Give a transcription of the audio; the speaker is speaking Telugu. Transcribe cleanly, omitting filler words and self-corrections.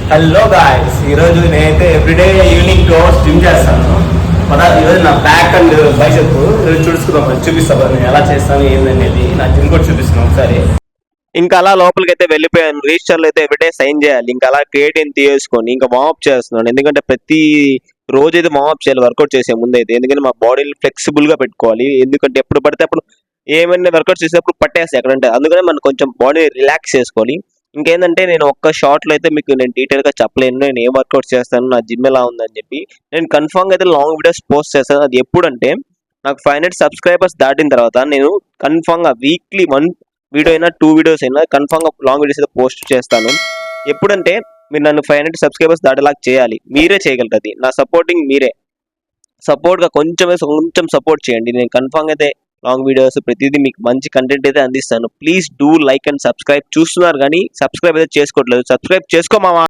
హలో గాయ్స్, ఈరోజు నేనైతే ఎవ్రీడే ఈవినింగ్ 2 hours జిమ్ చేస్తాను. ఈరోజు నా బ్యాక్ అండ్ బైసెప్ చూసుకుందాం, చూపిస్తాను నేను ఎలా చేస్తాను ఏందనేది. నా జిమ్ కూడా చూపిస్తున్నాను ఒకసారి. ఇంకా అలా లోపలికి అయితే వెళ్ళిపోయాను. రిజిస్టర్లో అయితే ఎవ్రీడే సైన్ చేయాలి. ఇంకా అలా క్రియేటిన్ తీసుకొని ఇంకా వార్మప్ చేస్తున్నాను. ఎందుకంటే ప్రతి రోజు అయితే వార్మప్ చేయాలి వర్కౌట్ చేసే ముందు అయితే. ఎందుకంటే మా బాడీని ఫ్లెక్సిబుల్ గా పెట్టుకోవాలి. ఎందుకంటే ఎప్పుడు పడితే అప్పుడు ఏమైనా వర్కౌట్ చేసేటప్పుడు పట్టేస్తాయి ఎక్కడంటే. అందుకనే మనం కొంచెం బాడీ రిలాక్స్ చేసుకోవాలి. ఇంకేంటంటే నేను ఒక్క షార్ట్ లో అయితే మీకు నేను డీటెయిల్ గా చెప్పలేను నేను ఏం వర్కౌట్ చేస్తాను, నా జిమ్ ఎలా ఉందని చెప్పి. నేను కన్ఫర్మ్ గా అయితే లాంగ్ వీడియోస్ పోస్ట్ చేస్తాను. అది ఎప్పుడంటే నాకు 500 సబ్స్క్రైబర్స్ దాటిన తర్వాత నేను కన్ఫర్మ్ గా వీక్లీ 1 వీడియో అయినా 2 వీడియోస్ అయినా కన్ఫర్మ్ గా లాంగ్ వీడియోస్ అయితే పోస్ట్ చేస్తాను. ఎప్పుడంటే మీరు నన్ను 500 సబ్స్క్రైబర్స్ దాటేలాగా చేయాలి. మీరే చేయగలరు. అది నా సపోర్టింగ్ మీరే. సపోర్ట్ గా కొంచెం సపోర్ట్ చేయండి. నేను కన్ఫర్మ్ అయితే లాంగ్ వీడియోస్ ప్రతిదీ మీకు మంచి కంటెంట్ అయితే అందిస్తాను. Please do like and subscribe. చూస్తున్నారు కానీ సబ్స్క్రైబ్ అయితే చేసుకోవట్లేదు. సబ్స్క్రైబ్ చేసుకో మావా.